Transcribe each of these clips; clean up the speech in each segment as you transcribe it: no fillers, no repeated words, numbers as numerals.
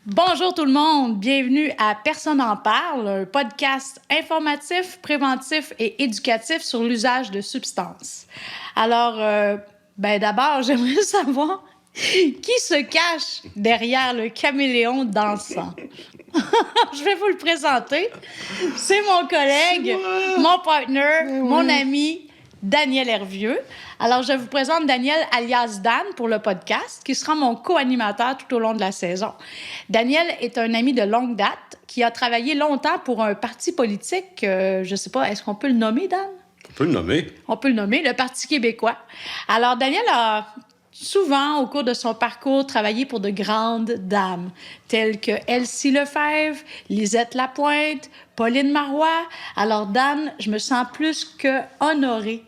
Bonjour tout le monde, bienvenue à Personne n'en parle, un podcast informatif, préventif et éducatif sur l'usage de substances. Alors, d'abord, j'aimerais savoir qui se cache derrière le caméléon dansant. Je vais vous le présenter. C'est mon collègue, mon partner, mon ami, Daniel Hervieux. Alors, je vous présente Daniel alias Dan pour le podcast, qui sera mon co-animateur tout au long de la saison. Daniel est un ami de longue date qui a travaillé longtemps pour un parti politique, je ne sais pas, est-ce qu'on peut le nommer, Dan? On peut le nommer. On peut le nommer, le Parti québécois. Alors, Daniel a souvent, au cours de son parcours, travaillé pour de grandes dames, telles que Elsie Lefebvre, Lisette Lapointe, Pauline Marois. Alors, Dan, je me sens plus que honorée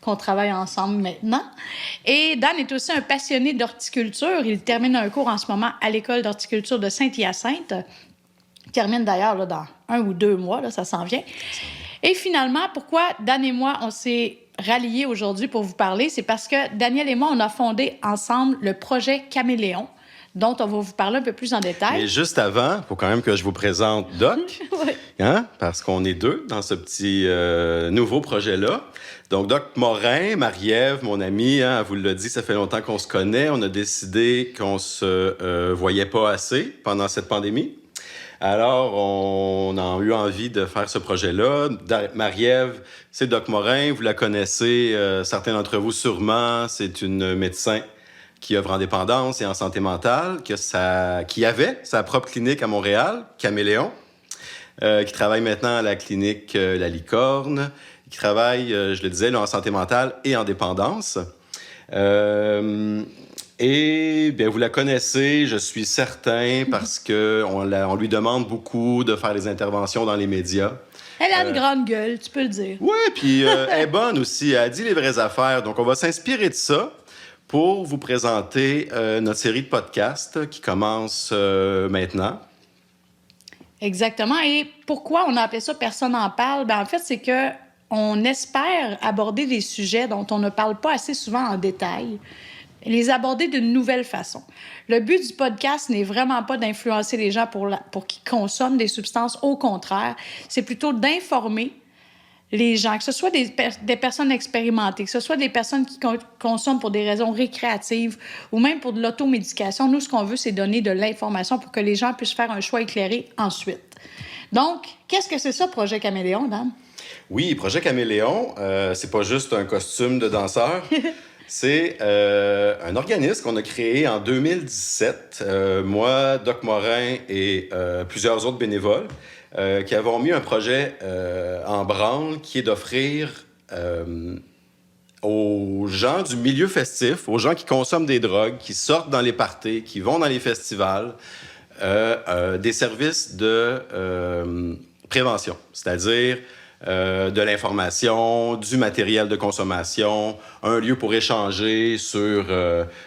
qu'on travaille ensemble maintenant. Et Dan est aussi un passionné d'horticulture. Il termine un cours en ce moment à l'École d'horticulture de Saint-Hyacinthe. Il termine d'ailleurs là, dans 1 ou 2 mois, là, ça s'en vient. Et finalement, pourquoi Dan et moi, on s'est ralliés aujourd'hui pour vous parler, c'est parce que Daniel et moi, on a fondé ensemble le projet Caméléon, dont on va vous parler un peu plus en détail. Mais juste avant, il faut quand même que je vous présente Doc, Oui. hein? Parce qu'on est deux dans ce petit nouveau projet-là. Donc, Doc Morin, Marie-Ève, mon amie, hein, elle vous l'a dit, ça fait longtemps qu'on se connaît. On a décidé qu'on se voyait pas assez pendant cette pandémie. Alors, on a eu envie de faire ce projet-là. Marie-Ève, c'est Doc Morin, vous la connaissez, certains d'entre vous sûrement. C'est une médecin qui œuvre en dépendance et en santé mentale, qui avait sa propre clinique à Montréal, Caméléon, qui travaille maintenant à la clinique La Licorne, qui travaille, je le disais, là, en santé mentale et en dépendance. Et bien, vous la connaissez, je suis certain, parce qu'on lui demande beaucoup de faire des interventions dans les médias. Elle a une grande gueule, tu peux le dire. Oui, puis elle est bonne aussi, elle dit les vraies affaires. Donc, on va s'inspirer de ça pour vous présenter notre série de podcasts qui commence maintenant. Exactement. Et pourquoi on a appelé ça « Personne n'en parle » ? En fait, c'est que on espère aborder des sujets dont on ne parle pas assez souvent en détail, et les aborder d'une nouvelle façon. Le but du podcast n'est vraiment pas d'influencer les gens pour qu'ils consomment des substances. Au contraire, c'est plutôt d'informer les gens, que ce soit des personnes expérimentées, que ce soit des personnes qui consomment pour des raisons récréatives ou même pour de l'automédication. Nous, ce qu'on veut, c'est donner de l'information pour que les gens puissent faire un choix éclairé ensuite. Donc, qu'est-ce que c'est ça, Projet Caméléon, Dan? Oui, Projet Caméléon, c'est pas juste un costume de danseur. C'est un organisme qu'on a créé en 2017. Moi, Doc Morin et plusieurs autres bénévoles qui avons mis un projet en branle qui est d'offrir aux gens du milieu festif, aux gens qui consomment des drogues, qui sortent dans les parties, qui vont dans les festivals, des services de prévention, c'est-à-dire de l'information, du matériel de consommation, un lieu pour échanger sur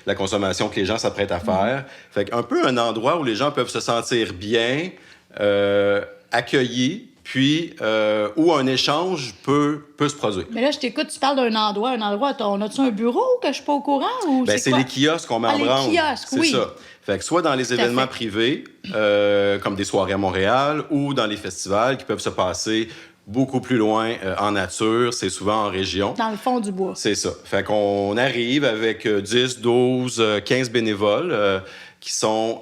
la consommation que les gens s'apprêtent à faire. Fait qu'un peu un endroit où les gens peuvent se sentir bien, accueillis, puis où un échange peut se produire. Mais là, je t'écoute, tu parles d'un endroit. On a-tu un bureau que je suis pas au courant? Ou c'est quoi? Les kiosques qu'on met en branle. Les kiosques, oui. C'est ça. Fait que soit dans les événements privés, comme des soirées à Montréal, ou dans les festivals qui peuvent se passer beaucoup plus loin en nature, c'est souvent en région. Dans le fond du bois. C'est ça. Fait qu'on arrive avec 10, 12, 15 bénévoles qui sont,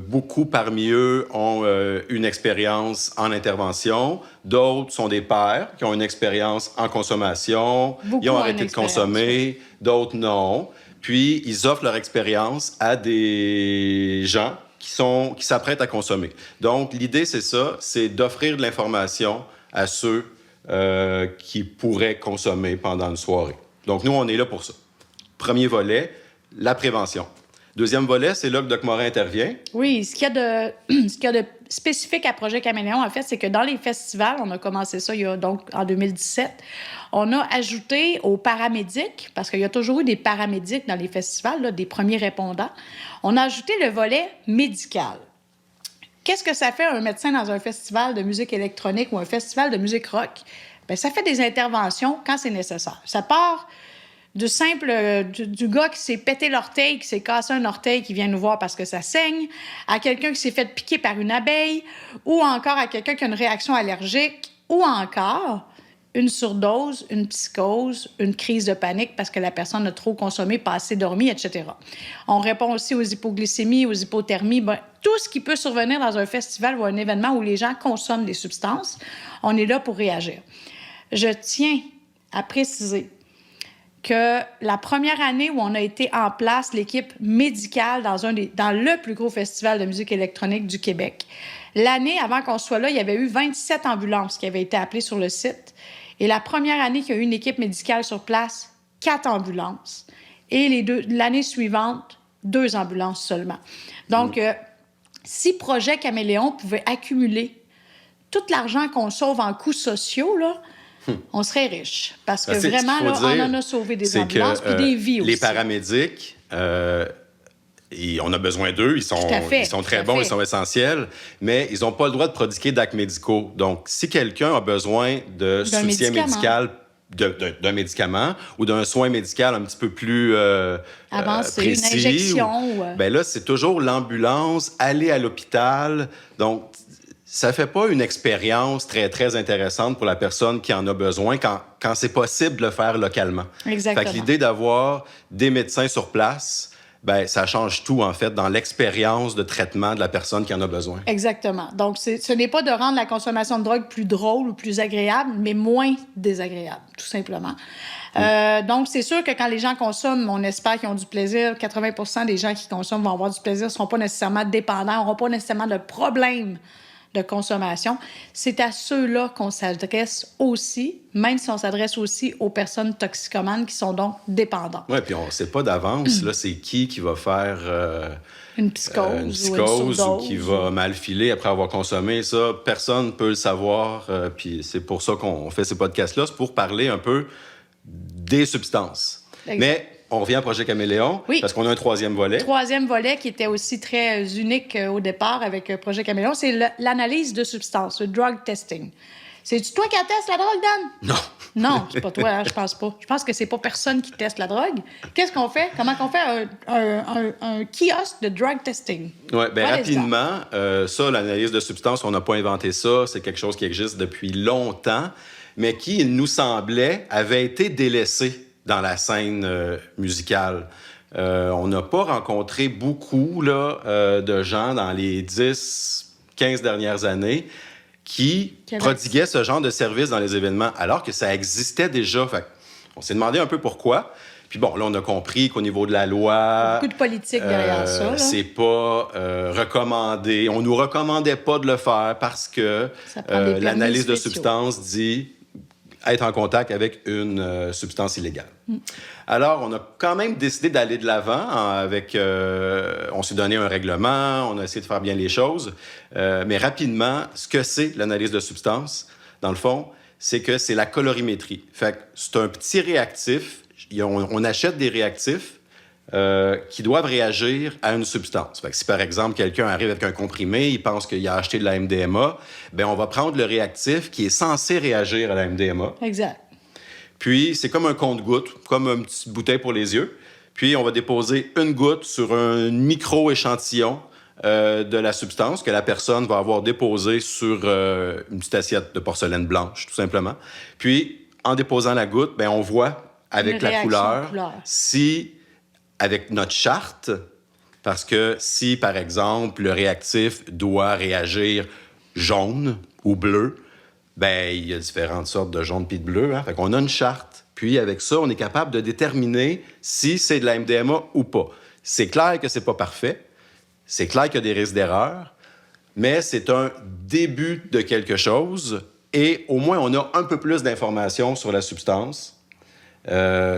beaucoup parmi eux ont une expérience en intervention. D'autres sont des pairs qui ont une expérience en consommation. Ils ont arrêté de consommer. D'autres non. Puis, ils offrent leur expérience à des gens qui s'apprêtent à consommer. Donc, l'idée, c'est ça, c'est d'offrir de l'information à ceux qui pourraient consommer pendant une soirée. Donc, nous, on est là pour ça. Premier volet, la prévention. Deuxième volet, c'est là que Doc Morin intervient. Oui, ce qu'il y a de spécifique à Projet Caméléon, en fait, c'est que dans les festivals, on a commencé ça en 2017, on a ajouté aux paramédics, parce qu'il y a toujours eu des paramédics dans les festivals, là, des premiers répondants, on a ajouté le volet médical. Qu'est-ce que ça fait un médecin dans un festival de musique électronique ou un festival de musique rock? Bien, ça fait des interventions quand c'est nécessaire. Ça part du gars qui s'est pété l'orteil, qui s'est cassé un orteil, qui vient nous voir parce que ça saigne, à quelqu'un qui s'est fait piquer par une abeille, ou encore à quelqu'un qui a une réaction allergique, ou encore une surdose, une psychose, une crise de panique parce que la personne a trop consommé, pas assez dormi, etc. On répond aussi aux hypoglycémies, aux hypothermies, tout ce qui peut survenir dans un festival ou un événement où les gens consomment des substances, on est là pour réagir. Je tiens à préciser que la première année où on a été en place, l'équipe médicale dans le plus gros festival de musique électronique du Québec, l'année avant qu'on soit là, il y avait eu 27 ambulances qui avaient été appelées sur le site. Et la première année qu'il y a eu une équipe médicale sur place, 4 ambulances. Et l'année suivante, 2 ambulances seulement. Donc, si Projet Caméléon pouvait accumuler tout l'argent qu'on sauve en coûts sociaux, là, on serait riche. Parce que vraiment, là, on en a sauvé des ambulances puis des vies aussi. Les paramédics, on a besoin d'eux, ils sont très bons, ils sont essentiels, mais ils n'ont pas le droit de prodiguer d'actes médicaux. Donc, si quelqu'un a besoin de soutien médical, d'un médicament ou d'un soin médical un petit peu plus avancé, précis, une injection. Ben là, c'est toujours l'ambulance, aller à l'hôpital. Donc, ça fait pas une expérience très, très intéressante pour la personne qui en a besoin quand c'est possible de le faire localement. Exactement. Fait que l'idée d'avoir des médecins sur place, ben ça change tout, en fait, dans l'expérience de traitement de la personne qui en a besoin. Exactement. Donc, ce n'est pas de rendre la consommation de drogue plus drôle ou plus agréable, mais moins désagréable, tout simplement. Donc, c'est sûr que quand les gens consomment, on espère qu'ils ont du plaisir. 80% des gens qui consomment vont avoir du plaisir, ne seront pas nécessairement dépendants, n'auront pas nécessairement de problème de consommation. C'est à ceux-là qu'on s'adresse aussi, même si on s'adresse aussi aux personnes toxicomanes qui sont donc dépendantes. Oui, puis on ne sait pas d'avance, là, c'est qui va faire une psychose ou qui va mal filer après avoir consommé. Ça, personne ne peut le savoir. Puis c'est pour ça qu'on fait ces podcasts-là, c'est pour parler un peu des substances. Exact. Mais on revient à Projet Caméléon, parce qu'on a un troisième volet. Troisième volet qui était aussi très unique au départ avec Projet Caméléon, c'est l'analyse de substances, le drug testing. C'est-tu toi qui attestes la drogue, Dan? Non. Non, c'est pas toi, hein, je pense pas. Je pense que c'est pas personne qui teste la drogue. Qu'est-ce qu'on fait? Comment qu'on fait un kiosque de drug testing? Oui, bien rapidement, ça, l'analyse de substances, on n'a pas inventé ça. C'est quelque chose qui existe depuis longtemps, mais qui, il nous semblait, avait été délaissé dans la scène musicale. On n'a pas rencontré beaucoup de gens dans les 10-15 dernières années qui prodiguaient ce genre de service dans les événements, alors que ça existait déjà. Fait on s'est demandé un peu pourquoi. Puis bon, là, on a compris qu'au niveau de la loi... Beaucoup de politique derrière ça. Là. C'est pas recommandé. On nous recommandait pas de le faire parce que l'analyse de substances dit être en contact avec une substance illégale. Alors, on a quand même décidé d'aller de l'avant avec... on s'est donné un règlement, on a essayé de faire bien les choses, mais rapidement, ce que c'est l'analyse de substances, dans le fond, c'est que c'est la colorimétrie. Fait que c'est un petit réactif. On achète des réactifs qui doivent réagir à une substance. Fait que si, par exemple, quelqu'un arrive avec un comprimé, il pense qu'il a acheté de la MDMA, bien, on va prendre le réactif qui est censé réagir à la MDMA. Exact. Puis, c'est comme un compte-gouttes, comme une petite bouteille pour les yeux. Puis, on va déposer une goutte sur un micro-échantillon de la substance que la personne va avoir déposé sur une petite assiette de porcelaine blanche, tout simplement. Puis, en déposant la goutte, bien, on voit avec la couleur si... avec notre charte, parce que si, par exemple, le réactif doit réagir jaune ou bleu, bien, il y a différentes sortes de jaune puis de bleu. Hein? Fait qu'on a une charte. Puis, avec ça, on est capable de déterminer si c'est de la MDMA ou pas. C'est clair que c'est pas parfait. C'est clair qu'il y a des risques d'erreur. Mais c'est un début de quelque chose. Et au moins, on a un peu plus d'informations sur la substance.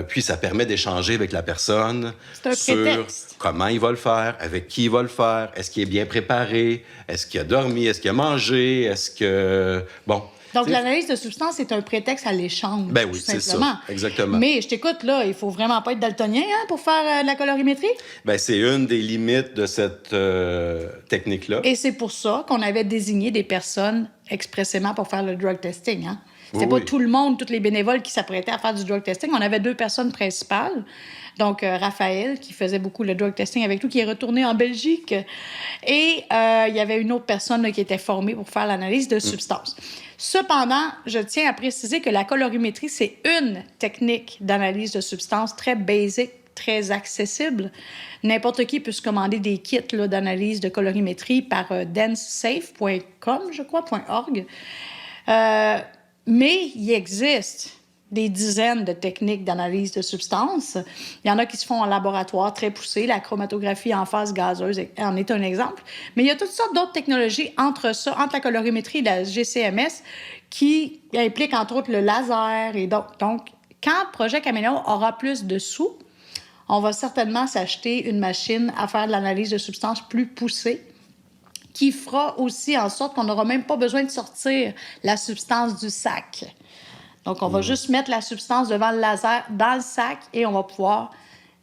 Puis ça permet d'échanger avec la personne sur comment il va le faire, avec qui il va le faire, est-ce qu'il est bien préparé, est-ce qu'il a dormi, est-ce qu'il a mangé, est-ce que... Bon. Donc, l'analyse de substance est un prétexte à l'échange, ben oui, c'est ça, exactement. Mais je t'écoute, là, il faut vraiment pas être daltonien pour faire de la colorimétrie? Ben c'est une des limites de cette technique-là. Et c'est pour ça qu'on avait désigné des personnes expressément pour faire le drug testing, hein? C'était Oui, pas oui. tout le monde, tous les bénévoles qui s'apprêtaient à faire du drug testing. On avait 2 personnes principales. Donc, Raphaël, qui faisait beaucoup le drug testing avec nous, qui est retourné en Belgique. Et il y avait une autre personne là, qui était formée pour faire l'analyse de substances. Cependant, je tiens à préciser que la colorimétrie, c'est une technique d'analyse de substances très basique, très accessible. N'importe qui peut se commander des kits là, d'analyse de colorimétrie par densesafe.com, je crois, .org. Mais il existe des dizaines de techniques d'analyse de substances. Il y en a qui se font en laboratoire très poussé. La chromatographie en phase gazeuse en est un exemple. Mais il y a toutes sortes d'autres technologies entre ça, entre la colorimétrie et la GCMS, qui impliquent entre autres le laser. Et donc, quand Projet Caméléon aura plus de sous, on va certainement s'acheter une machine à faire de l'analyse de substances plus poussée, qui fera aussi en sorte qu'on n'aura même pas besoin de sortir la substance du sac. Donc, on va juste mettre la substance devant le laser dans le sac et on va pouvoir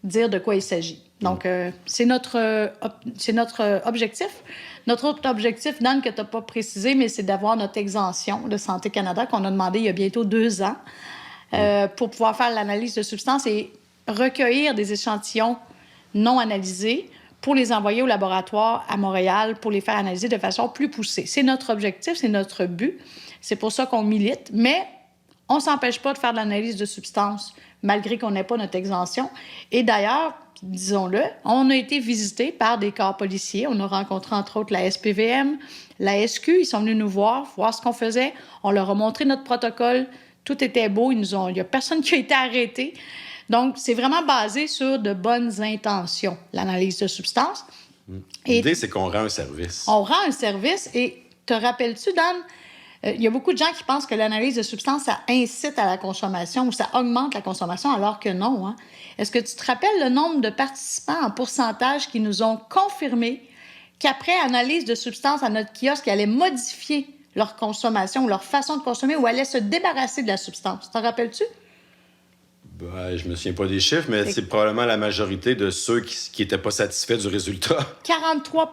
dire de quoi il s'agit. Donc, c'est notre objectif. Notre autre objectif, Dan, que tu n'as pas précisé, mais c'est d'avoir notre exemption de Santé Canada qu'on a demandé il y a bientôt 2 ans pour pouvoir faire l'analyse de substances et recueillir des échantillons non analysés pour les envoyer au laboratoire à Montréal pour les faire analyser de façon plus poussée. C'est notre objectif, c'est notre but. C'est pour ça qu'on milite, mais on ne s'empêche pas de faire de l'analyse de substances malgré qu'on n'ait pas notre exemption. Et d'ailleurs, disons-le, on a été visité par des corps policiers. On a rencontré entre autres la SPVM, la SQ. Ils sont venus nous voir ce qu'on faisait. On leur a montré notre protocole. Tout était beau. Il n'y a personne qui a été arrêté. Donc, c'est vraiment basé sur de bonnes intentions, l'analyse de substances. L'idée, c'est qu'on rend un service. On rend un service. Et te rappelles-tu, Dan, il y a beaucoup de gens qui pensent que l'analyse de substances, ça incite à la consommation ou ça augmente la consommation, alors que non. Hein? Est-ce que tu te rappelles le nombre de participants en pourcentage qui nous ont confirmé qu'après analyse de substances à notre kiosque, ils allaient modifier leur consommation ou leur façon de consommer ou allaient se débarrasser de la substance? T'en rappelles-tu? Ben, je me souviens pas des chiffres, mais c'est probablement la majorité de ceux qui n'étaient pas satisfaits du résultat. 43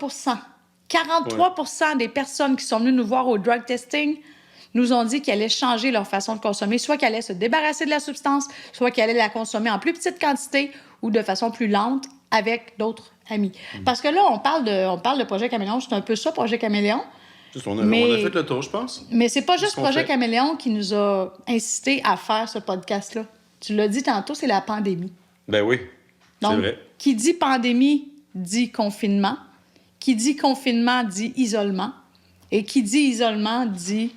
43 des personnes qui sont venues nous voir au drug testing nous ont dit qu'ils allaient changer leur façon de consommer, soit qu'ils allaient se débarrasser de la substance, soit qu'ils allaient la consommer en plus petite quantité ou de façon plus lente avec d'autres amis. Parce que là, on parle de Projet Caméléon, c'est un peu ça, Projet Caméléon. On a fait le tour, je pense. Mais c'est pas juste Projet Caméléon qui nous a incité à faire ce podcast-là. Tu l'as dit tantôt, c'est la pandémie. Ben oui, c'est vrai. Qui dit pandémie dit confinement. Qui dit confinement dit isolement. Et qui dit isolement dit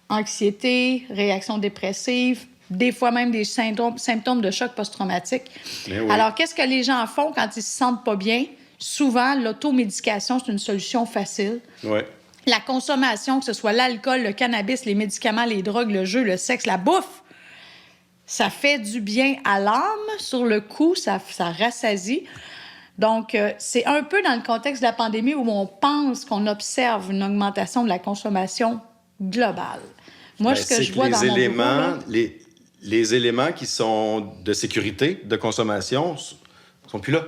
anxiété, réaction dépressive, des fois même des symptômes de choc post-traumatique. Oui. Alors, qu'est-ce que les gens font quand ils se sentent pas bien? Souvent, l'automédication, c'est une solution facile. Ouais. La consommation, que ce soit l'alcool, le cannabis, les médicaments, les drogues, le jeu, le sexe, la bouffe, ça fait du bien à l'âme. Sur le coup, ça rassasie. Donc, c'est un peu dans le contexte de la pandémie où on pense qu'on observe une augmentation de la consommation globale. Moi, ce que je vois dans mon bureau, là, les éléments qui sont de sécurité, de consommation, sont plus là.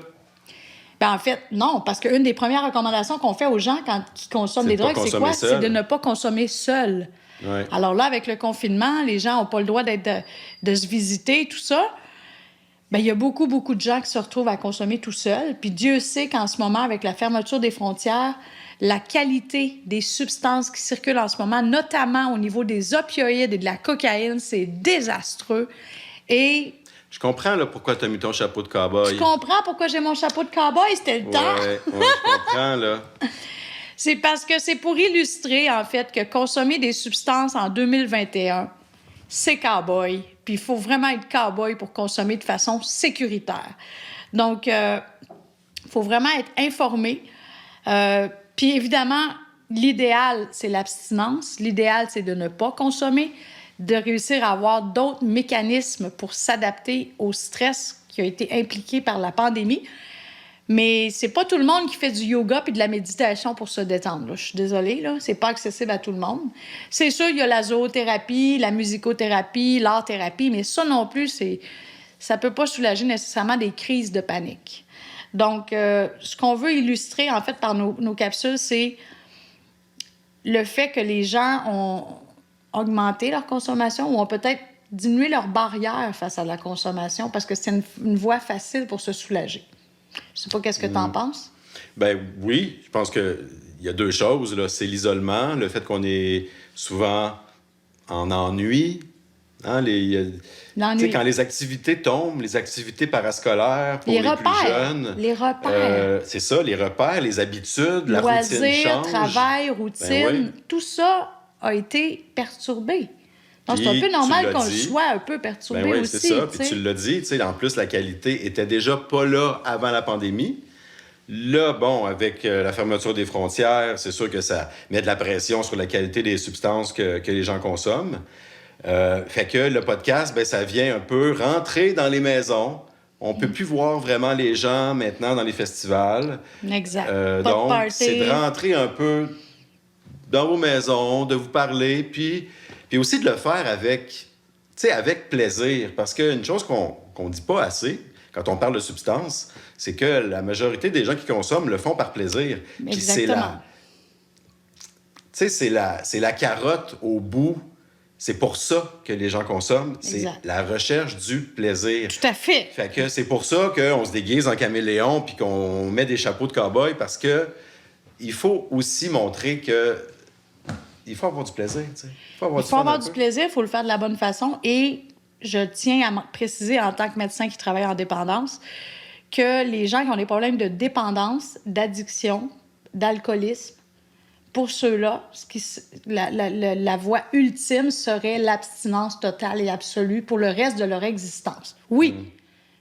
Ben, en fait, non, parce qu'une des premières recommandations qu'on fait aux gens qui consomment des drogues, c'est quoi? C'est de ne pas consommer seul. Ouais. Alors là, avec le confinement, les gens n'ont pas le droit de se visiter, tout ça. Bien, il y a beaucoup, beaucoup de gens qui se retrouvent à consommer tout seuls. Puis Dieu sait qu'en ce moment, avec la fermeture des frontières, la qualité des substances qui circulent en ce moment, notamment au niveau des opioïdes et de la cocaïne, c'est désastreux. Et je comprends là, pourquoi tu as mis ton chapeau de cow-boy. Je comprends pourquoi j'ai mon chapeau de cow-boy, c'était le temps. Oui, je comprends, là. C'est parce que c'est pour illustrer, en fait, que consommer des substances en 2021, c'est cow-boy. Puis il faut vraiment être cow-boy pour consommer de façon sécuritaire. Donc, il faut vraiment être informé. Puis évidemment, l'idéal, c'est l'abstinence. L'idéal, c'est de ne pas consommer, de réussir à avoir d'autres mécanismes pour s'adapter au stress qui a été impliqué par la pandémie. Mais c'est pas tout le monde qui fait du yoga puis de la méditation pour se détendre. Là. Je suis désolée, là, c'est pas accessible à tout le monde. C'est sûr, il y a la zoothérapie, la musicothérapie, l'art-thérapie, mais ça non plus, ça peut pas soulager nécessairement des crises de panique. Donc, ce qu'on veut illustrer, en fait, par nos capsules, c'est le fait que les gens augmenter leur consommation ou ont peut-être diminué leur barrière face à la consommation parce que c'est une voie facile pour se soulager. Je sais pas qu'est-ce que tu en penses? Ben oui, je pense qu'il y a deux choses, là. C'est l'isolement, le fait qu'on est souvent en ennui. Hein, L'ennui. quand les activités tombent, les activités parascolaires pour les plus jeunes. Les repères. C'est ça, les repères, les habitudes, la routine Loisirs, change. travail, routine, Ben oui. tout ça a été perturbé. Donc, c'est Puis, un peu tu normal l'as qu'on dit. soit un peu perturbé Ben oui, aussi. c'est ça. tu Puis sais. tu l'as dit, tu sais, en plus, la qualité était déjà pas là avant la pandémie. Là, bon, avec la fermeture des frontières, c'est sûr que ça met de la pression sur la qualité des substances que les gens consomment. Fait que le podcast, ben, ça vient un peu rentrer dans les maisons. On peut plus voir vraiment les gens maintenant dans les festivals. Exact. Pas de Donc, party. c'est de rentrer un peu dans vos maisons, de vous parler, puis aussi de le faire avec plaisir. Parce qu'une chose qu'on dit pas assez quand on parle de substances, c'est que la majorité des gens qui consomment le font par plaisir. Puis Exactement. c'est la carotte au bout. C'est pour ça que les gens consomment. C'est Exact. la recherche du plaisir. Tout à fait. Fait que c'est pour ça qu'on se déguise en caméléon puis qu'on met des chapeaux de cow-boy parce que il faut aussi montrer que il faut avoir du plaisir. Tu sais. Il faut avoir Il faut avoir du plaisir, il faut le faire de la bonne façon. Et je tiens à préciser, en tant que médecin qui travaille en dépendance, que les gens qui ont des problèmes de dépendance, d'addiction, d'alcoolisme, pour ceux-là, la voie ultime serait l'abstinence totale et absolue pour le reste de leur existence. Oui,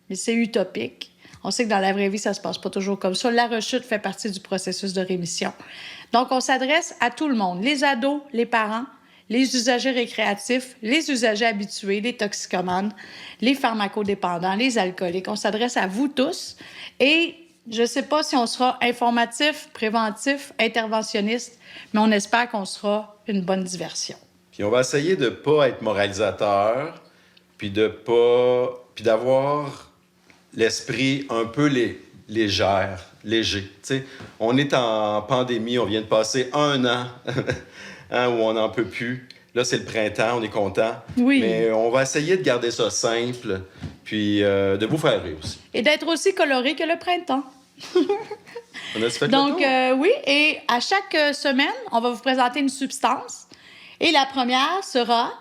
mais c'est utopique. On sait que dans la vraie vie, ça ne se passe pas toujours comme ça. La rechute fait partie du processus de rémission. Donc, on s'adresse à tout le monde, les ados, les parents, les usagers récréatifs, les usagers habitués, les toxicomanes, les pharmacodépendants, les alcooliques. On s'adresse à vous tous. Et je ne sais pas si on sera informatif, préventif, interventionniste, mais on espère qu'on sera une bonne diversion. Puis on va essayer de pas être moralisateur, puis d'avoir l'esprit un peu léger. Tu sais, on est en pandémie, on vient de passer 1 an hein, où on n'en peut plus. Là, c'est le printemps, on est content. Oui. Mais on va essayer de garder ça simple, puis de vous faire rire aussi. Et d'être aussi coloré que le printemps. On a fait Donc, le tour? oui, et à chaque semaine, on va vous présenter une substance. Et la première sera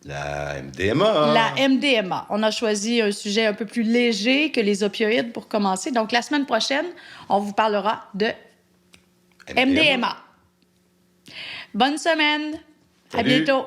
La MDMA. la MDMA. On a choisi un sujet un peu plus léger que les opioïdes pour commencer. Donc, la semaine prochaine, on vous parlera de MDMA. Bonne semaine. À Salut. bientôt.